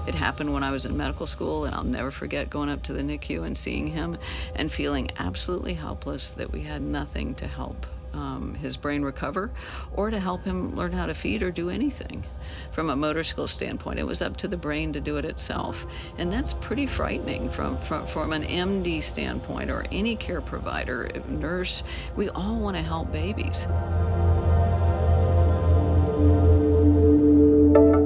It happened when I was in medical school, and I'll never forget going up to the NICU and seeing him and feeling absolutely helpless that we had nothing to help his brain recover or to help him learn how to feed or do anything. From a motor skill standpoint, it was up to the brain to do it itself. And that's pretty frightening from an MD standpoint or any care provider, nurse. We all want to help babies.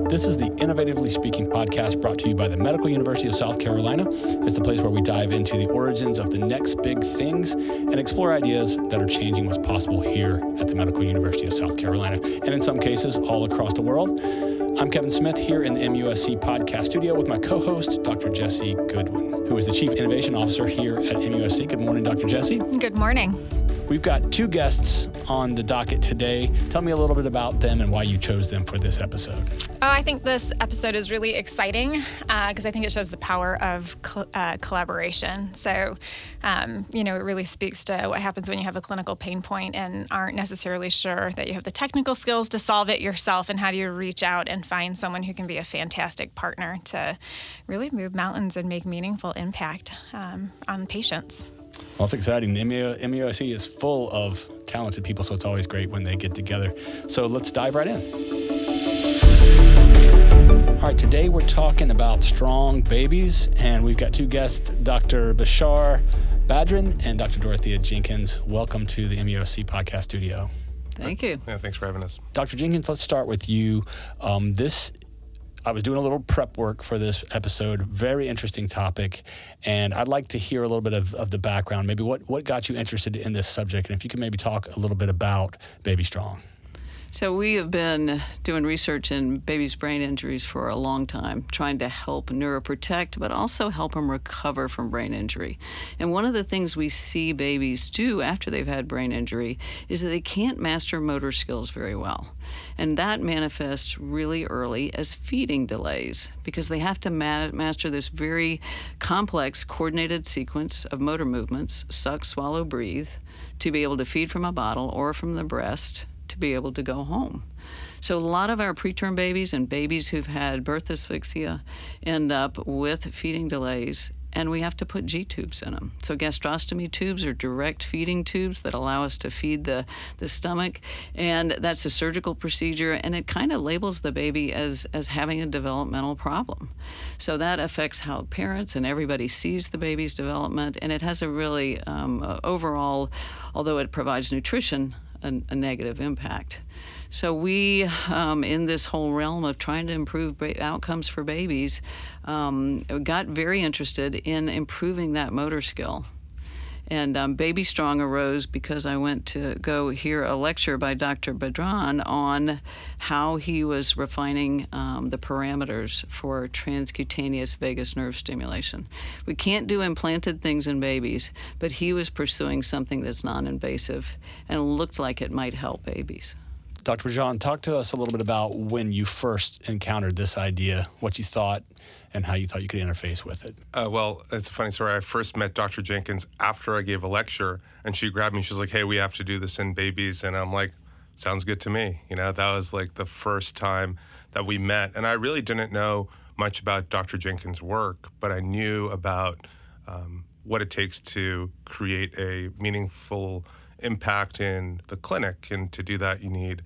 This is the Innovatively Speaking podcast brought to you by the Medical University of South Carolina. It's the place where we dive into the origins of the next big things and explore ideas that are changing what's possible here at the Medical University of South Carolina, and in some cases, all across the world. I'm Kevin Smith here in the MUSC podcast studio with my co-host, Dr. Jessie Goodwin, who is the Chief Innovation Officer here at MUSC. Good morning, Dr. Jessie. Good morning. We've got two guests on the docket today. Tell me a little bit about them and why you chose them for this episode. I think this episode is really exciting because I think it shows the power of collaboration. So, it really speaks to what happens when you have a clinical pain point and aren't necessarily sure that you have the technical skills to solve it yourself, and how do you reach out and find someone who can be a fantastic partner to really move mountains and make meaningful impact on patients. Well, it's exciting. MUSC is full of talented people, so it's always great when they get together. So let's dive right in. All right, today we're talking about strong babies, and we've got two guests, Dr. Bashar Badran and Dr. Dorothea Jenkins. Welcome to the MUSC podcast studio. Thank you. Yeah, thanks for having us. Dr. Jenkins, let's start with you. I was doing a little prep work for this episode, very interesting topic, and I'd like to hear a little bit of the background, maybe what got you interested in this subject, and if you could maybe talk a little bit about BabyStrong. So we have been doing research in babies' brain injuries for a long time, trying to help neuroprotect, but also help them recover from brain injury. And one of the things we see babies do after they've had brain injury is that they can't master motor skills very well. And that manifests really early as feeding delays because they have to master this very complex coordinated sequence of motor movements, suck, swallow, breathe, to be able to feed from a bottle or from the breast to be able to go home. So a lot of our preterm babies and babies who've had birth asphyxia end up with feeding delays, and we have to put G-tubes in them. So gastrostomy tubes are direct feeding tubes that allow us to feed the stomach, and that's a surgical procedure, and it kind of labels the baby as having a developmental problem. So that affects how parents and everybody sees the baby's development, and it has a really overall, although it provides nutrition, a negative impact. So we, in this whole realm of trying to improve outcomes for babies, got very interested in improving that motor skill. And BabyStrong arose because I went to go hear a lecture by Dr. Badran on how he was refining the parameters for transcutaneous vagus nerve stimulation. We can't do implanted things in babies, but he was pursuing something that's non-invasive and looked like it might help babies. Dr. Badran, talk to us a little bit about when you first encountered this idea, what you thought, and how you thought you could interface with it. Well, it's a funny story. I first met Dr. Jenkins after I gave a lecture, and she grabbed me. She's like, hey, we have to do this in babies. And I'm like, sounds good to me. That was like the first time that we met. And I really didn't know much about Dr. Jenkins' work, but I knew about what it takes to create a meaningful impact in the clinic. And to do that, you need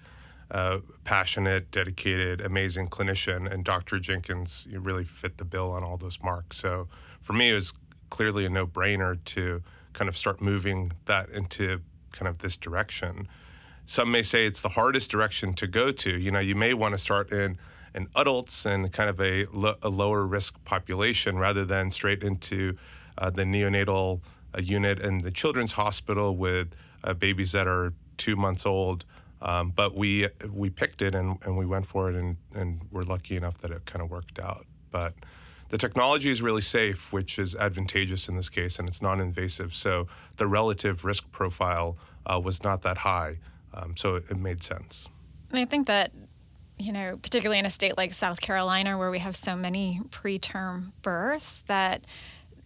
a passionate, dedicated, amazing clinician, and Dr. Jenkins, you really fit the bill on all those marks. So for me, it was clearly a no-brainer to kind of start moving that into kind of this direction. Some may say it's the hardest direction to go to. You may want to start in adults and kind of a lower risk population rather than straight into the neonatal unit in the children's hospital with babies that are 2 months old. But we picked it and we went for it and we're lucky enough that it kind of worked out. But the technology is really safe, which is advantageous in this case, and it's non-invasive. So the relative risk profile was not that high. So it made sense. And I think that, particularly in a state like South Carolina where we have so many preterm births that,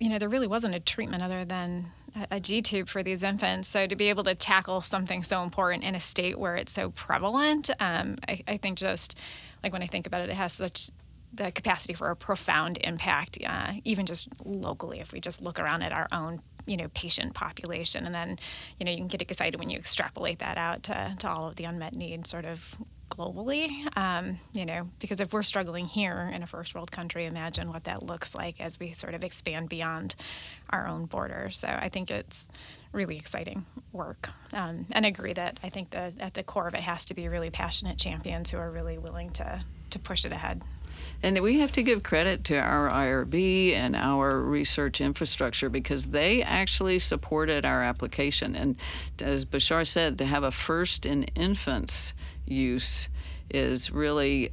there really wasn't a treatment other than a G-tube for these infants. So to be able to tackle something so important in a state where it's so prevalent, I think just like when I think about it, it has such the capacity for a profound impact, even just locally, if we just look around at our own patient population. And then, you can get excited when you extrapolate that out to all of the unmet needs sort of globally, because if we're struggling here in a first world country, imagine what that looks like as we sort of expand beyond our own borders. So I think it's really exciting work. And I agree that I think that at the core of it has to be really passionate champions who are really willing to push it ahead. And we have to give credit to our IRB and our research infrastructure because they actually supported our application. And as Bashar said, to have a first in infants use is really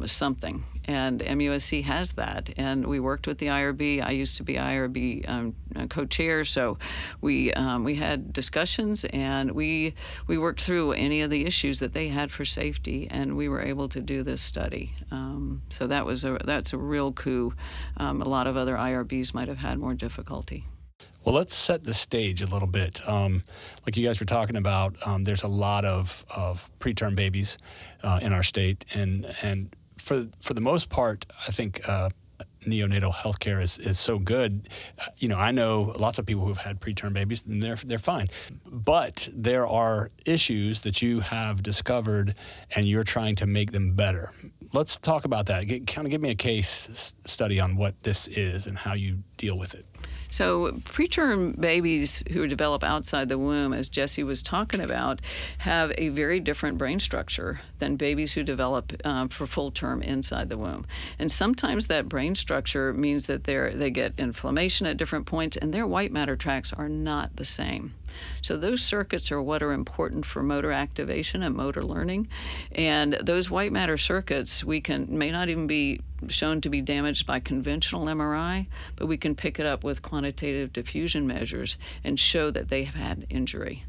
something. And MUSC has that. And we worked with the IRB. I used to be IRB co-chair, so we had discussions and we worked through any of the issues that they had for safety, and we were able to do this study. So that's a real coup. A lot of other IRBs might have had more difficulty. Well, let's set the stage a little bit. Like you guys were talking about, there's a lot of preterm babies in our state, and for the most part, I think neonatal healthcare is so good. I know lots of people who've had preterm babies, and they're fine. But there are issues that you have discovered, and you're trying to make them better. Let's talk about that. Kind of give me a case study on what this is and how you deal with it. So preterm babies who develop outside the womb, as Jesse was talking about, have a very different brain structure than babies who develop for full term inside the womb. And sometimes that brain structure means that they get inflammation at different points, and their white matter tracts are not the same. So those circuits are what are important for motor activation and motor learning. And those white matter circuits may not even be shown to be damaged by conventional MRI, but we can pick it up with quantitative diffusion measures and show that they have had injury.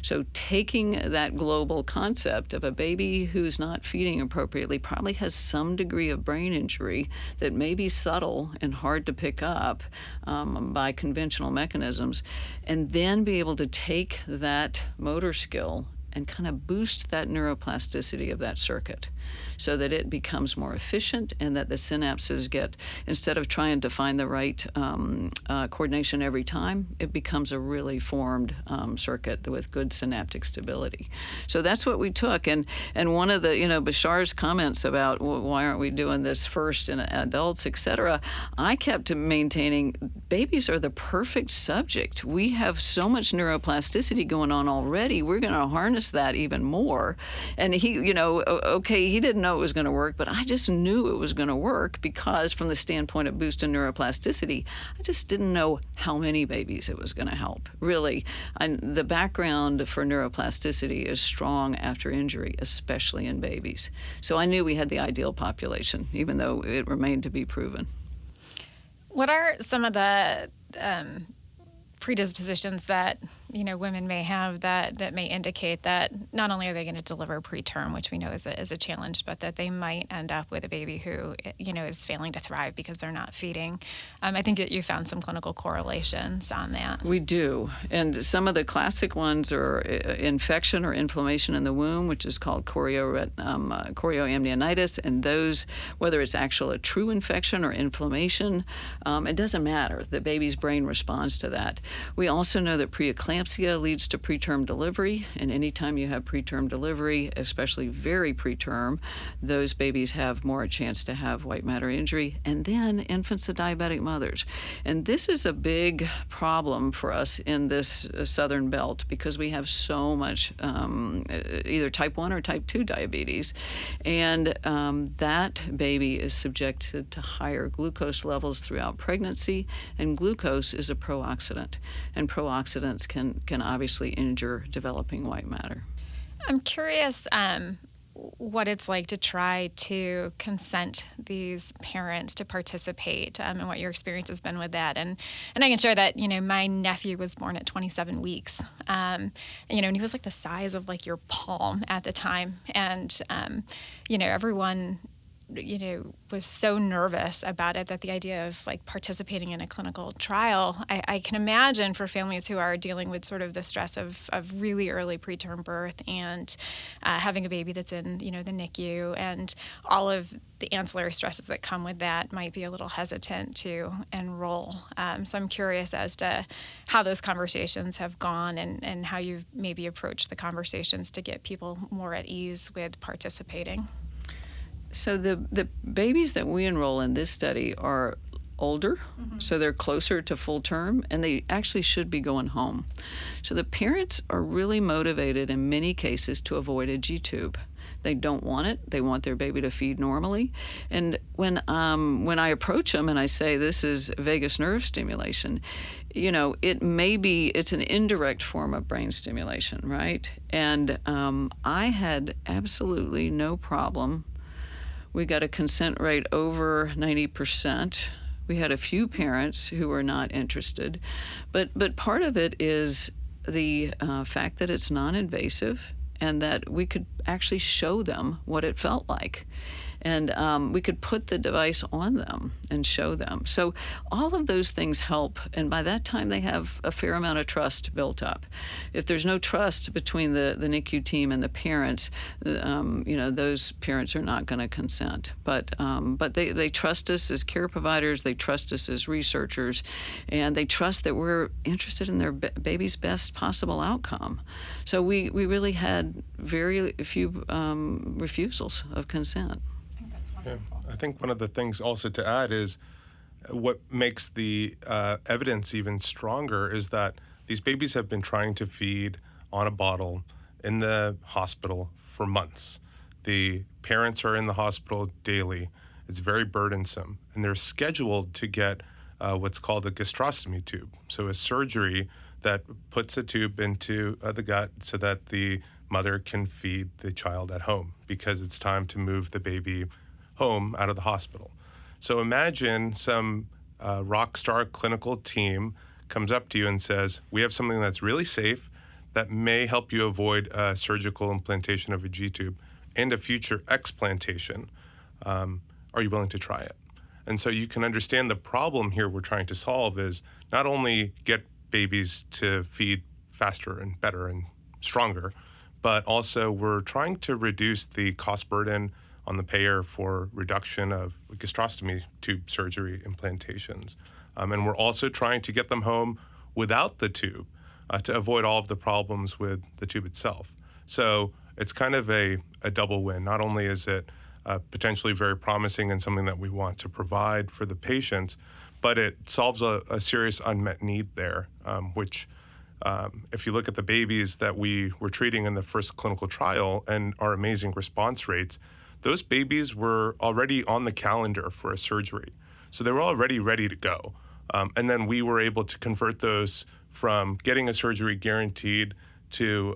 So taking that global concept of a baby who's not feeding appropriately probably has some degree of brain injury that may be subtle and hard to pick up by conventional mechanisms, and then be able to take that motor skill and kind of boost that neuroplasticity of that circuit so that it becomes more efficient and that the synapses get, instead of trying to find the right coordination every time, it becomes a really formed circuit with good synaptic stability. So that's what we took. And one of the, Bashar's comments about why aren't we doing this first in adults, et cetera, I kept maintaining babies are the perfect subject. We have so much neuroplasticity going on already. We're going to harness that even more. And he, he didn't know it was going to work, but I just knew it was going to work because from the standpoint of boosting neuroplasticity, I just didn't know how many babies it was going to help. Really, the background for neuroplasticity is strong after injury, especially in babies. So I knew we had the ideal population, even though it remained to be proven. What are some of the predispositions that women may have that may indicate that not only are they going to deliver preterm, which we know is a challenge, but that they might end up with a baby who is failing to thrive because they're not feeding? I think that you found some clinical correlations on that. We do, and some of the classic ones are infection or inflammation in the womb, which is called chorioamnionitis, and those, whether it's a true infection or inflammation, it doesn't matter. The baby's brain responds to that. We also know that preeclampsia leads to preterm delivery, and anytime you have preterm delivery, especially very preterm, those babies have more chance to have white matter injury, and then infants of diabetic mothers. And this is a big problem for us in this southern belt because we have so much either type 1 or type 2 diabetes, and that baby is subjected to higher glucose levels throughout pregnancy, and glucose is a pro-oxidant, and pro-oxidants can obviously injure developing white matter. I'm curious what it's like to try to consent these parents to participate, and what your experience has been with that. And I can share that, my nephew was born at 27 weeks, and he was like the size of like your palm at the time. And, everyone was so nervous about it that the idea of like participating in a clinical trial, I can imagine for families who are dealing with sort of the stress of really early preterm birth and having a baby that's in, the NICU and all of the ancillary stresses that come with that might be a little hesitant to enroll. So I'm curious as to how those conversations have gone and how you've maybe approached the conversations to get people more at ease with participating. So the babies that we enroll in this study are older, so they're closer to full term, and they actually should be going home. So the parents are really motivated in many cases to avoid a G-tube. They don't want it. They want their baby to feed normally. And when I approach them and I say this is vagus nerve stimulation, it's an indirect form of brain stimulation, right? And I had absolutely no problem. We got a consent rate over 90%. We had a few parents who were not interested, but part of it is the fact that it's non-invasive and that we could actually show them what it felt like. And we could put the device on them and show them. So all of those things help, and by that time they have a fair amount of trust built up. If there's no trust between the NICU team and the parents, those parents are not going to consent. But they trust us as care providers, they trust us as researchers, and they trust that we're interested in their baby's best possible outcome. So we really had very few refusals of consent. Yeah. I think one of the things also to add is what makes the evidence even stronger is that these babies have been trying to feed on a bottle in the hospital for months. The parents are in the hospital daily. It's very burdensome. And they're scheduled to get what's called a gastrostomy tube. So a surgery that puts a tube into the gut so that the mother can feed the child at home because it's time to move the baby home out of the hospital. So imagine some rock star clinical team comes up to you and says, we have something that's really safe that may help you avoid surgical implantation of a G-tube and a future explantation. Are you willing to try it? And so you can understand the problem here we're trying to solve is not only get babies to feed faster and better and stronger, but also we're trying to reduce the cost burden on the payer for reduction of gastrostomy tube surgery implantations. And we're also trying to get them home without the tube to avoid all of the problems with the tube itself. So it's kind of a double win. Not only is it potentially very promising and something that we want to provide for the patients, but it solves a serious unmet need there, which if you look at the babies that we were treating in the first clinical trial and our amazing response rates, those babies were already on the calendar for a surgery. So they were already ready to go. And then we were able to convert those from getting a surgery guaranteed to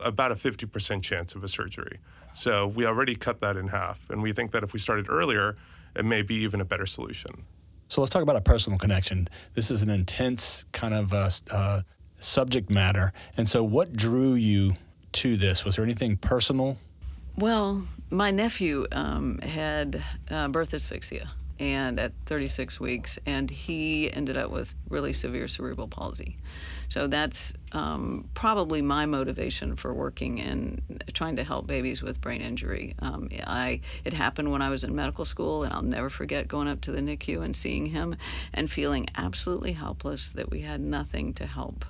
about a 50% chance of a surgery. So we already cut that in half. And we think that if we started earlier, it may be even a better solution. So let's talk about a personal connection. This is an intense kind of subject matter. And so what drew you to this? Was there anything personal? Well, my nephew had birth asphyxia and at 36 weeks, and he ended up with really severe cerebral palsy. So that's probably my motivation for working in trying to help babies with brain injury. It happened when I was in medical school, and I'll never forget going up to the NICU and seeing him and feeling absolutely helpless that we had nothing to help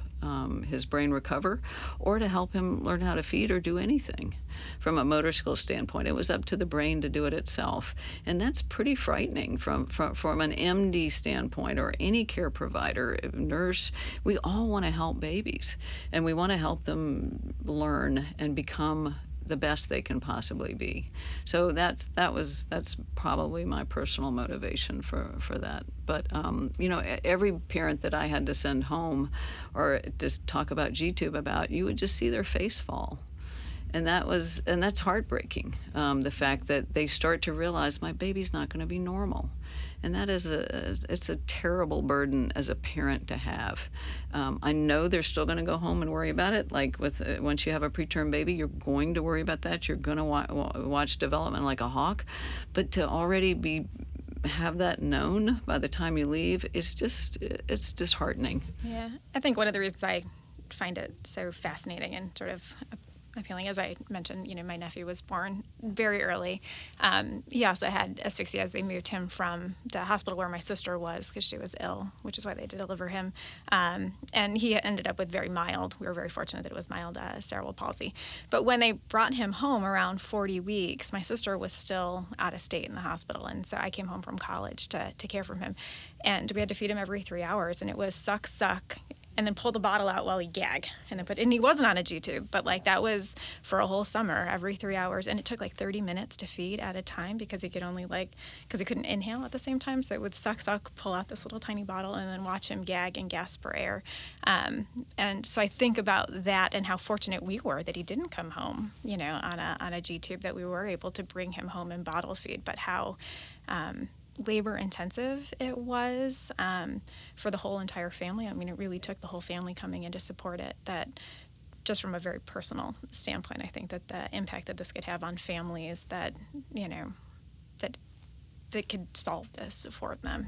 his brain recover or to help him learn how to feed or do anything. From a motor skill standpoint, it was up to the brain to do it itself. And that's pretty frightening from an MD standpoint or any care provider, nurse. We all want to help babies, and we want to help them learn and become the best they can possibly be. So that's probably my personal motivation for that. But every parent that I had to send home or just talk about G-tube about, you would just see their face fall. And that's heartbreaking. The fact that they start to realize my baby's not going to be normal. And that it's a terrible burden as a parent to have. I know they're still going to go home and worry about it. Like once you have a preterm baby, you're going to worry about that. You're going to watch development like a hawk. But to already have that known by the time you leave, it's disheartening. Yeah, I think one of the reasons I find it so fascinating and sort of appealing, as I mentioned, my nephew was born very early. He also had asphyxia as they moved him from the hospital where my sister was because she was ill, which is why they had to deliver him. And he ended up with we were very fortunate that it was mild cerebral palsy. But when they brought him home around 40 weeks, my sister was still out of state in the hospital. And so I came home from college to care for him. And we had to feed him every 3 hours. And it was suck, and then pull the bottle out while he gag, and he wasn't on a G-tube, but that was for a whole summer, every 3 hours, and it took 30 minutes to feed at a time because he could only because he couldn't inhale at the same time, so it would suck, pull out this little tiny bottle, and then watch him gag and gasp for air. And so I think about that and how fortunate we were that he didn't come home, on a G-tube, that we were able to bring him home and bottle feed, but how labor intensive it was for the whole entire family. I mean, it really took the whole family coming in to support it. That just from a very personal standpoint, I think that the impact that this could have on families that could solve this for them,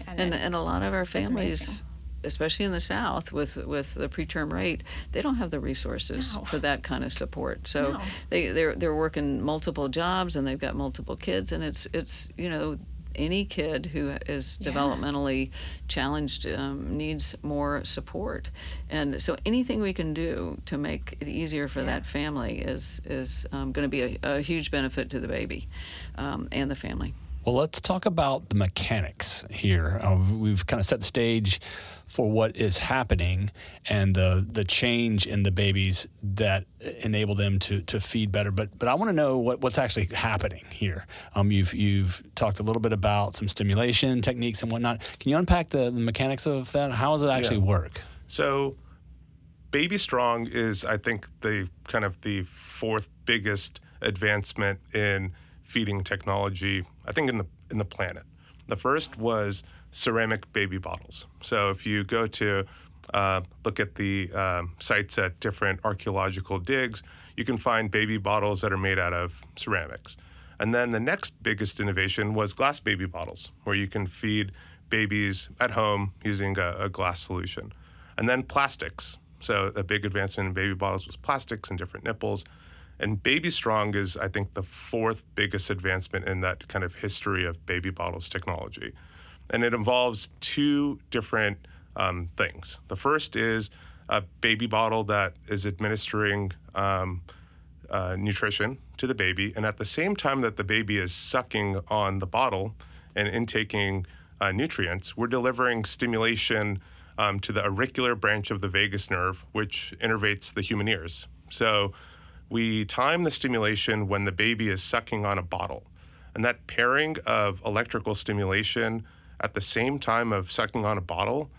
And a lot of our families, especially in the South with the preterm rate, they don't have the resources for that kind of support. So they're working multiple jobs and they've got multiple kids, and it's any kid who is developmentally challenged needs more support. And so anything we can do to make it easier for that family is going to be a huge benefit to the baby and the family. Well, let's talk about the mechanics here. We've kind of set the stage for what is happening and the change in the babies that enable them to feed better. But I want to know what's actually happening here. You've talked a little bit about some stimulation techniques and whatnot. Can you unpack the mechanics of that? How does it actually work? So BabyStrong is, I think, the fourth biggest advancement in feeding technology, I think, in the planet. The first was ceramic baby bottles. So if you go to look at the sites at different archaeological digs, you can find baby bottles that are made out of ceramics. And then the next biggest innovation was glass baby bottles, where you can feed babies at home using a glass solution. And then plastics. So a big advancement in baby bottles was plastics and different nipples. And BabyStrong is, I think, the fourth biggest advancement in that kind of history of baby bottles technology. And it involves two different things. The first is a baby bottle that is administering nutrition to the baby. And at the same time that the baby is sucking on the bottle and intaking nutrients, we're delivering stimulation to the auricular branch of the vagus nerve, which innervates the human ears. So we time the stimulation when the baby is sucking on a bottle. And that pairing of electrical stimulation at the same time of sucking on a bottle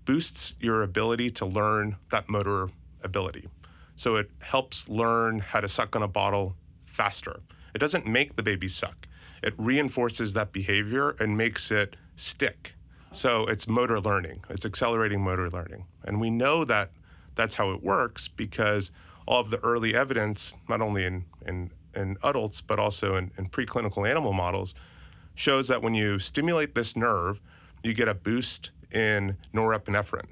boosts your ability to learn that motor ability. So it helps learn how to suck on a bottle faster. It doesn't make the baby suck. It reinforces that behavior and makes it stick. So it's motor learning. It's accelerating motor learning. And we know that that's how it works because all of the early evidence, not only in adults, but also in preclinical animal models, shows that when you stimulate this nerve, you get a boost in norepinephrine,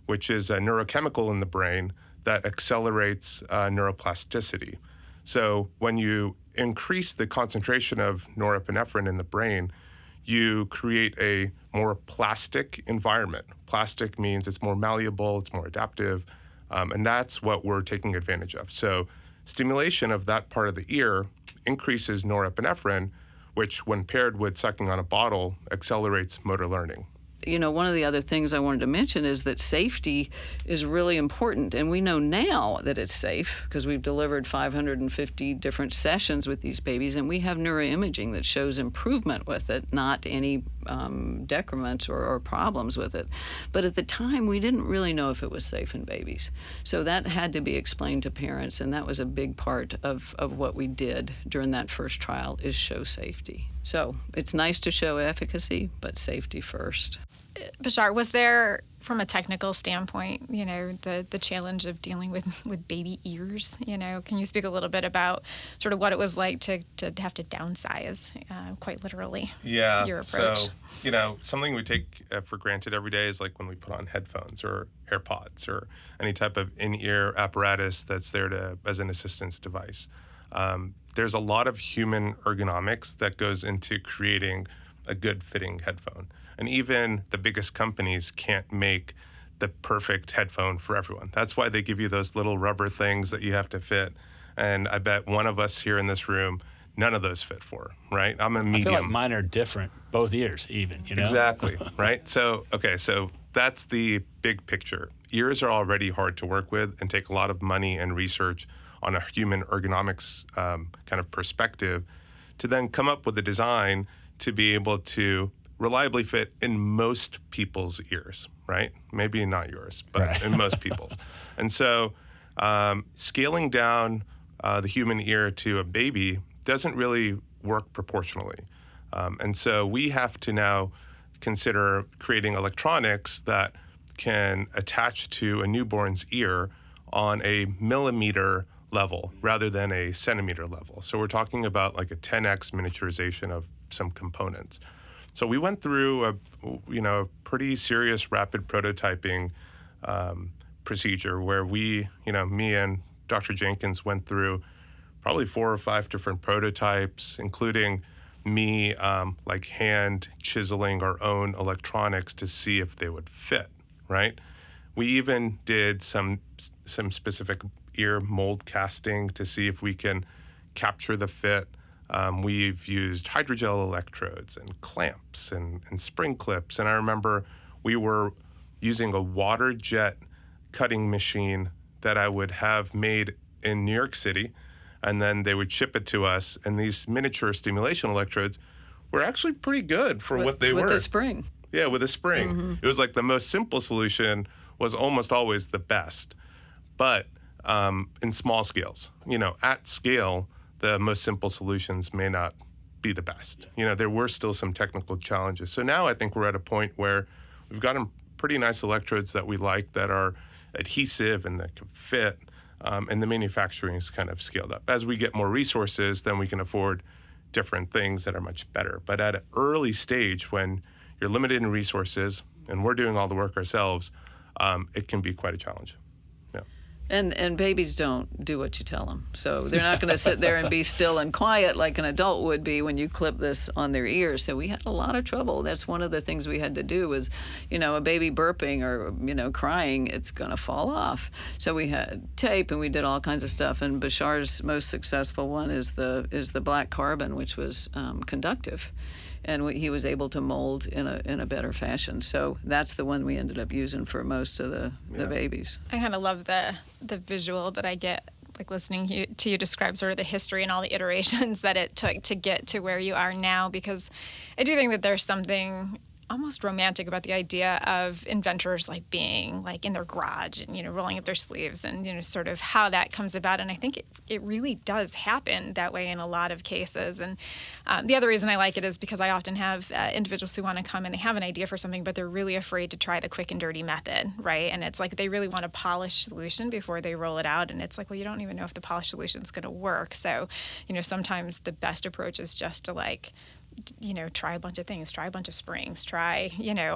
which is a neurochemical in the brain that accelerates neuroplasticity. So when you increase the concentration of norepinephrine in the brain, you create a more plastic environment. Plastic means it's more malleable, it's more adaptive, and that's what we're taking advantage of. So stimulation of that part of the ear increases norepinephrine, which when paired with sucking on a bottle accelerates motor learning. You know, one of the other things I wanted to mention is that safety is really important. And we know now that it's safe because we've delivered 550 different sessions with these babies, and we have neuroimaging that shows improvement with it, not any decrements or problems with it. But at the time, we didn't really know if it was safe in babies. So that had to be explained to parents, and that was a big part of what we did during that first trial, is show safety. So it's nice to show efficacy, but safety first. Bashar, was there, from a technical standpoint, the challenge of dealing with baby ears? Can you speak a little bit about sort of what it was like to have to downsize, quite literally, your approach? So, something we take for granted every day is like when we put on headphones or AirPods or any type of in-ear apparatus that's there as an assistance device. There's a lot of human ergonomics that goes into creating a good fitting headphone. And even the biggest companies can't make the perfect headphone for everyone. That's why they give you those little rubber things that you have to fit. And I bet one of us here in this room, none of those fit for, right? I'm a medium. I feel like mine are different, both ears even, Exactly, right? So that's the big picture. Ears are already hard to work with and take a lot of money and research on a human ergonomics kind of perspective to then come up with a design to be able to reliably fit in most people's ears, right? Maybe not yours, but in most people's. And so scaling down the human ear to a baby doesn't really work proportionally. And so we have to now consider creating electronics that can attach to a newborn's ear on a millimeter level rather than a centimeter level. So we're talking about like a 10x miniaturization of some components. So we went through a pretty serious rapid prototyping procedure where me and Dr. Jenkins went through probably 4 or 5 different prototypes, including me hand chiseling our own electronics to see if they would fit, right? We even did some specific ear mold casting to see if we can capture the fit. We've used hydrogel electrodes and clamps and spring clips. And I remember we were using a water jet cutting machine that I would have made in New York City, and then they would ship it to us. And these miniature stimulation electrodes were actually pretty good for what they were. With a spring. Yeah, with a spring. Mm-hmm. It was like the most simple solution was almost always the best. But in small scales, at scale, the most simple solutions may not be the best. There were still some technical challenges. So now I think we're at a point where we've gotten pretty nice electrodes that we like, that are adhesive and that can fit, and the manufacturing is kind of scaled up. As we get more resources, then we can afford different things that are much better. But at an early stage, when you're limited in resources and we're doing all the work ourselves, it can be quite a challenge. And babies don't do what you tell them. So they're not going to sit there and be still and quiet like an adult would be when you clip this on their ears. So we had a lot of trouble. That's one of the things we had to do was, a baby burping or, crying, it's going to fall off. So we had tape and we did all kinds of stuff. And Bashar's most successful one is the black carbon, which was conductive. And he was able to mold in a better fashion. So that's the one we ended up using for most of the babies. I kind of love the visual that I get, like listening to you describe sort of the history and all the iterations that it took to get to where you are now, because I do think that there's something almost romantic about the idea of inventors being in their garage and rolling up their sleeves and sort of how that comes about. And I think it really does happen that way in a lot of cases. And the other reason I like it is because I often have individuals who want to come and they have an idea for something, but they're really afraid to try the quick and dirty method, right? And it's like they really want a polished solution before they roll it out, and it's like, well, you don't even know if the polished solution is going to work. So sometimes the best approach is just to try a bunch of things, try a bunch of springs, try,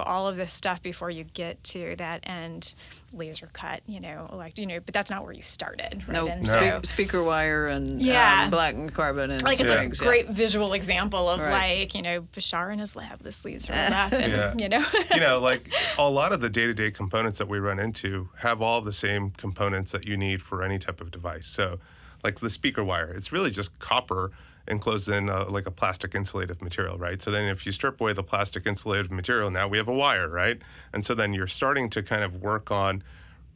all of this stuff before you get to that end laser cut, but that's not where you started, right? No, speaker wire and black carbon and it's a great visual example of Bashar in his lab, the sleeves rolled up and, a lot of the day-to-day components that we run into have all the same components that you need for any type of device. So like the speaker wire, it's really just copper enclosed in a plastic insulative material, right? So then if you strip away the plastic insulative material, now we have a wire, right? And so then you're starting to kind of work on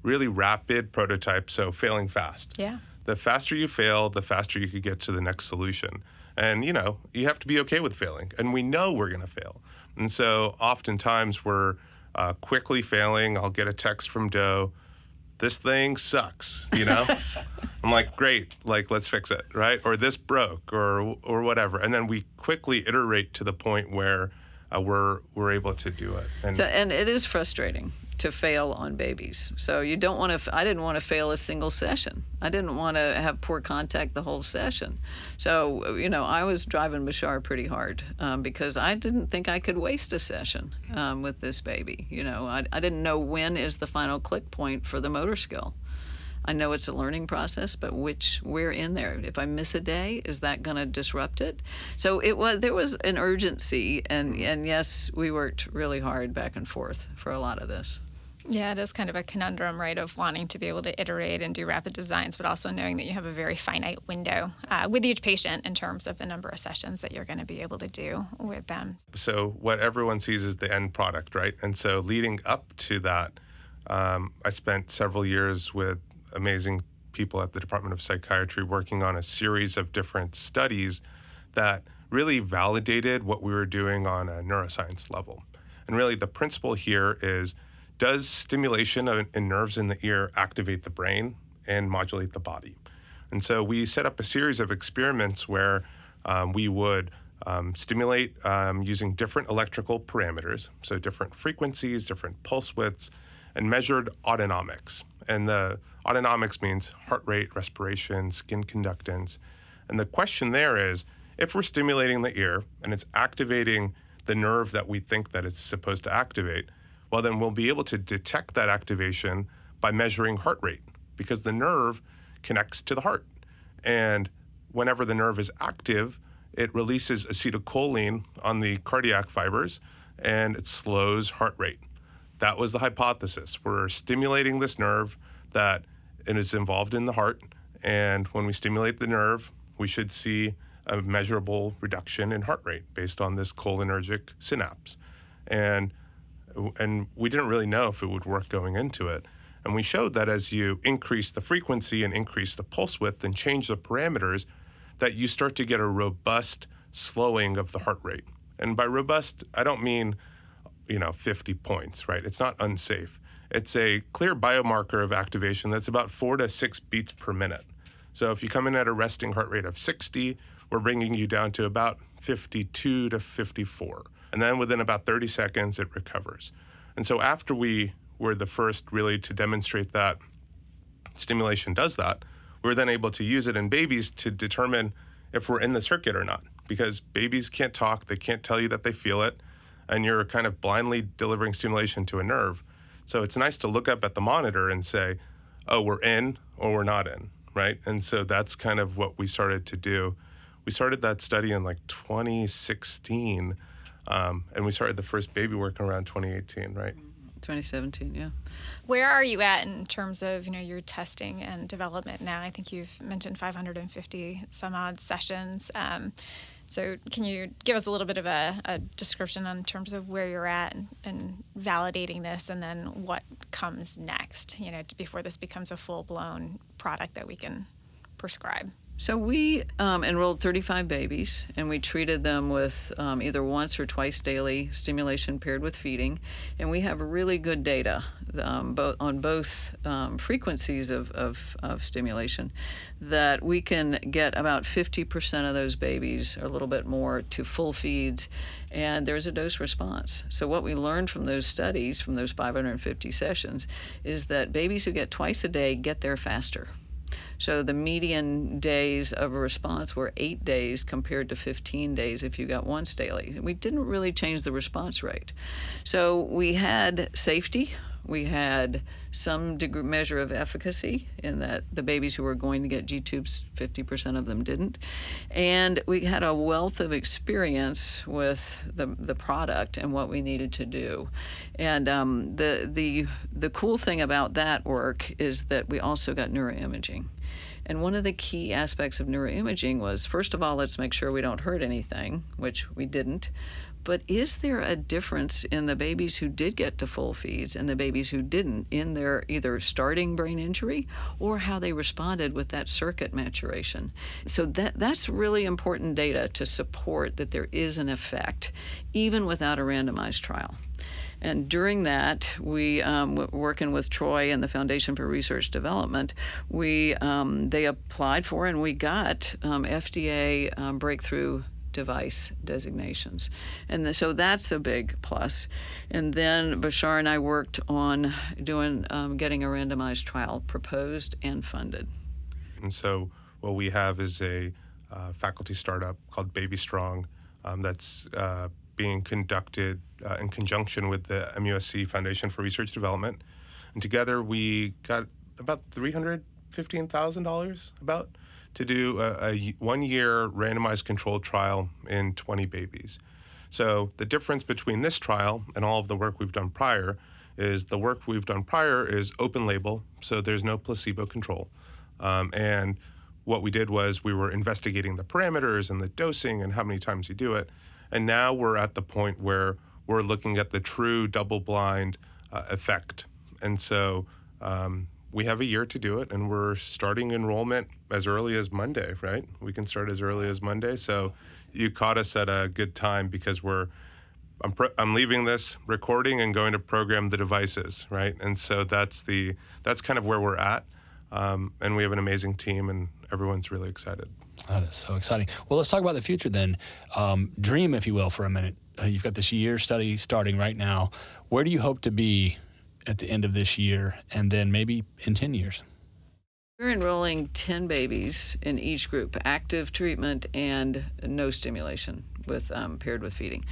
really rapid prototypes, so failing fast. Yeah. The faster you fail, the faster you could get to the next solution. And, you know, you have to be okay with failing. And we know we're going to fail. And so oftentimes we're quickly failing. I'll get a text from Doe, this thing sucks, you know? I'm like, great, like, let's fix it, right? Or this broke, or whatever. And then we quickly iterate to the point where we're able to do it. And it is frustrating to fail on babies. So you don't want to, I didn't want to fail a single session. I didn't want to have poor contact the whole session. So, you know, I was driving Bashar pretty hard because I didn't think I could waste a session with this baby. You know, I didn't know when is the final click point for the motor skill. I know it's a learning process, but where in there? If I miss a day, is that going to disrupt it? So there was an urgency, and yes, we worked really hard back and forth for a lot of this. Yeah, it is kind of a conundrum, right, of wanting to be able to iterate and do rapid designs, but also knowing that you have a very finite window with each patient in terms of the number of sessions that you're going to be able to do with them. So what everyone sees is the end product, right? And so leading up to that, I spent several years with amazing people at the Department of Psychiatry working on a series of different studies that really validated what we were doing on a neuroscience level. And really the principle here is, does stimulation in nerves in the ear activate the brain and modulate the body? And so we set up a series of experiments where we would stimulate using different electrical parameters, so different frequencies, different pulse widths, and measured autonomics. And the autonomics means heart rate, respiration, skin conductance. And the question there is, if we're stimulating the ear and it's activating the nerve that we think that it's supposed to activate, well, then we'll be able to detect that activation by measuring heart rate, because the nerve connects to the heart. And whenever the nerve is active, it releases acetylcholine on the cardiac fibers, and it slows heart rate. That was the hypothesis. We're stimulating this nerve that is involved in the heart, and when we stimulate the nerve, we should see a measurable reduction in heart rate based on this cholinergic synapse. And we didn't really know if it would work going into it. And we showed that as you increase the frequency and increase the pulse width and change the parameters, that you start to get a robust slowing of the heart rate. And by robust, I don't mean, 50 points, right? It's not unsafe. It's a clear biomarker of activation that's about 4 to 6 beats per minute. So if you come in at a resting heart rate of 60, we're bringing you down to about 52 to 54. And then within about 30 seconds, it recovers. And so after we were the first really to demonstrate that stimulation does that, we were then able to use it in babies to determine if we're in the circuit or not. Because babies can't talk, they can't tell you that they feel it, and you're kind of blindly delivering stimulation to a nerve. So it's nice to look up at the monitor and say, oh, we're in or we're not in, right? And so that's kind of what we started to do. We started that study in 2016. And we started the first baby work around 2018, right? 2017, yeah. Where are you at in terms of, your testing and development now? I think you've mentioned 550 some odd sessions. So can you give us a little bit of a description in terms of where you're at and validating this, and then what comes next, before this becomes a full-blown product that we can prescribe? So we enrolled 35 babies, and we treated them with either once or twice daily stimulation paired with feeding. And we have really good data on both frequencies of stimulation, that we can get about 50% of those babies, or a little bit more, to full feeds, and there's a dose response. So what we learned from those studies, from those 550 sessions, is that babies who get twice a day get there faster. So the median days of a response were 8 days compared to 15 days if you got once daily. We didn't really change the response rate. So we had safety. We had some measure of efficacy in that the babies who were going to get G-tubes, 50% of them didn't. And we had a wealth of experience with the product and what we needed to do. And the cool thing about that work is that we also got neuroimaging. And one of the key aspects of neuroimaging was, first of all, let's make sure we don't hurt anything, which we didn't. But is there a difference in the babies who did get to full feeds and the babies who didn't in their either starting brain injury or how they responded with that circuit maturation? So that's really important data to support that there is an effect, even without a randomized trial. And during that, we, working with Troy and the Foundation for Research Development, they applied for and we got FDA breakthrough device designations. And so that's a big plus. And then Bashar and I worked on getting a randomized trial proposed and funded. And so what we have is a faculty startup called BabyStrong that's being conducted in conjunction with the MUSC Foundation for Research Development. And together we got about $315,000 to do a 1-year randomized controlled trial in 20 babies. So the difference between this trial and all of the work we've done prior is the work we've done prior is open label, so there's no placebo control. And what we did was we were investigating the parameters and the dosing and how many times you do it. And now we're at the point where we're looking at the true double-blind effect. And so we have a year to do it, and we're starting enrollment as early as Monday, right? We can start as early as Monday. So you caught us at a good time because I'm leaving this recording and going to program the devices, right? And so that's kind of where we're at. And we have an amazing team, and everyone's really excited. That is so exciting. Well, let's talk about the future then. Dream, if you will, for a minute. You've got this year study starting right now. Where do you hope to be at the end of this year and then maybe in 10 years? We're enrolling 10 babies in each group, active treatment and no stimulation paired with feeding.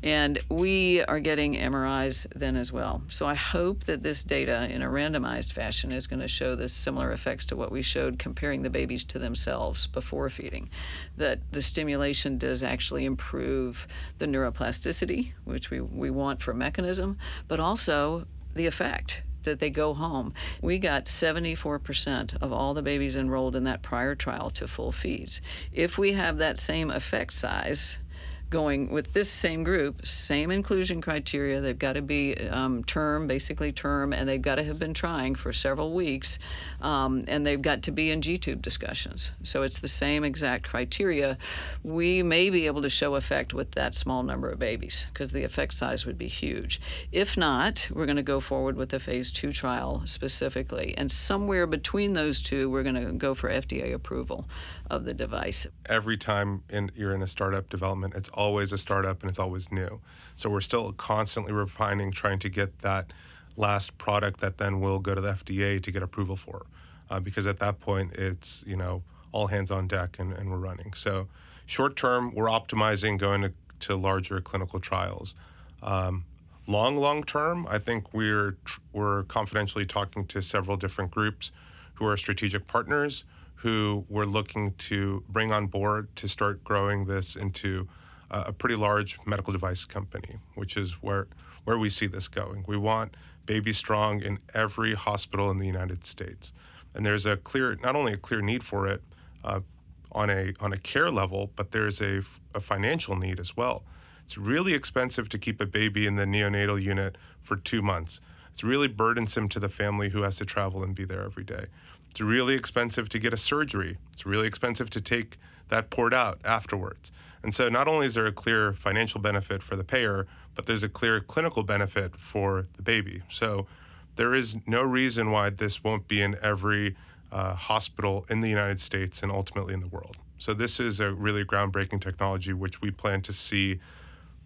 And we are getting MRIs then as well. So I hope that this data in a randomized fashion is going to show the similar effects to what we showed comparing the babies to themselves before feeding, that the stimulation does actually improve the neuroplasticity, which we want for mechanism, but also the effect that they go home. We got 74% of all the babies enrolled in that prior trial to full feeds. If we have that same effect size going with this same group, same inclusion criteria, they've got to be basically term, and they've got to have been trying for several weeks, and they've got to be in G-tube discussions. So it's the same exact criteria. We may be able to show effect with that small number of babies because the effect size would be huge. If not, we're going to go forward with the phase 2 trial specifically, and somewhere between those two, we're going to go for FDA approval of the device. Every time you're in a startup development, it's always a startup and it's always new. So we're still constantly refining, trying to get that last product that then will go to the FDA to get approval for. Because at that point, it's all hands on deck and we're running. So short term, we're optimizing going to larger clinical trials. Long term, I think we're confidentially talking to several different groups who are strategic partners who we're looking to bring on board to start growing this into a pretty large medical device company, which is where we see this going. We want BabyStrong in every hospital in the United States. And there's not only a clear need for it on a care level, but there's a financial need as well. It's really expensive to keep a baby in the neonatal unit for 2 months. It's really burdensome to the family who has to travel and be there every day. It's really expensive to get a surgery. It's really expensive to take that port out afterwards. And so not only is there a clear financial benefit for the payer, but there's a clear clinical benefit for the baby. So there is no reason why this won't be in every hospital in the United States and ultimately in the world. So this is a really groundbreaking technology which we plan to see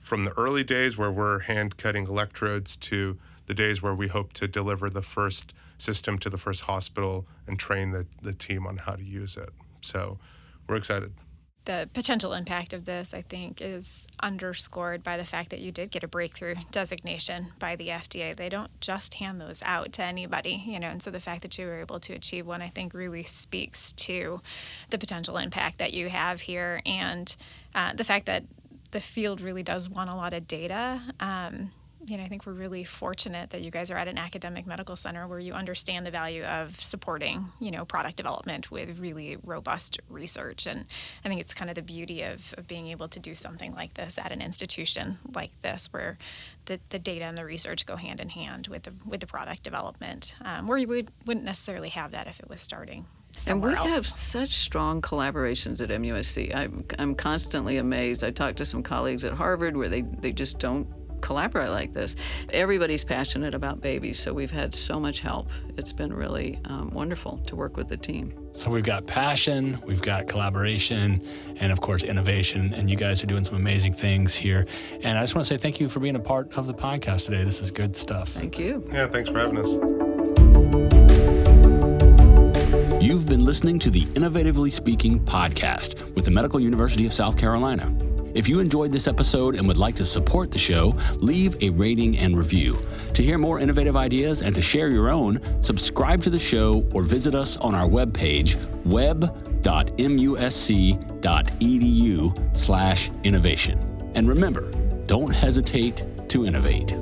from the early days where we're hand-cutting electrodes to the days where we hope to deliver the first system to the first hospital and train the team on how to use it. So we're excited. The potential impact of this, I think, is underscored by the fact that you did get a breakthrough designation by the FDA. They don't just hand those out to anybody, and so the fact that you were able to achieve one, I think, really speaks to the potential impact that you have here and the fact that the field really does want a lot of data I think we're really fortunate that you guys are at an academic medical center where you understand the value of supporting, product development with really robust research. And I think it's kind of the beauty of being able to do something like this at an institution like this, where the data and the research go hand in hand with the product development, where you wouldn't necessarily have that if it was starting somewhere else. And we have such strong collaborations at MUSC. I'm constantly amazed. I talked to some colleagues at Harvard where they just don't collaborate like this. Everybody's passionate about babies, so we've had so much help. It's been really wonderful to work with the team. So we've got passion, we've got collaboration, and of course innovation, and you guys are doing some amazing things here. And I just want to say thank you for being a part of the podcast today. This is good stuff. Thank you. Yeah, thanks for having us. You've been listening to the Innovatively Speaking podcast with the Medical University of South Carolina. If you enjoyed this episode and would like to support the show, leave a rating and review. To hear more innovative ideas and to share your own, subscribe to the show or visit us on our webpage, web.musc.edu/innovation. And remember, don't hesitate to innovate.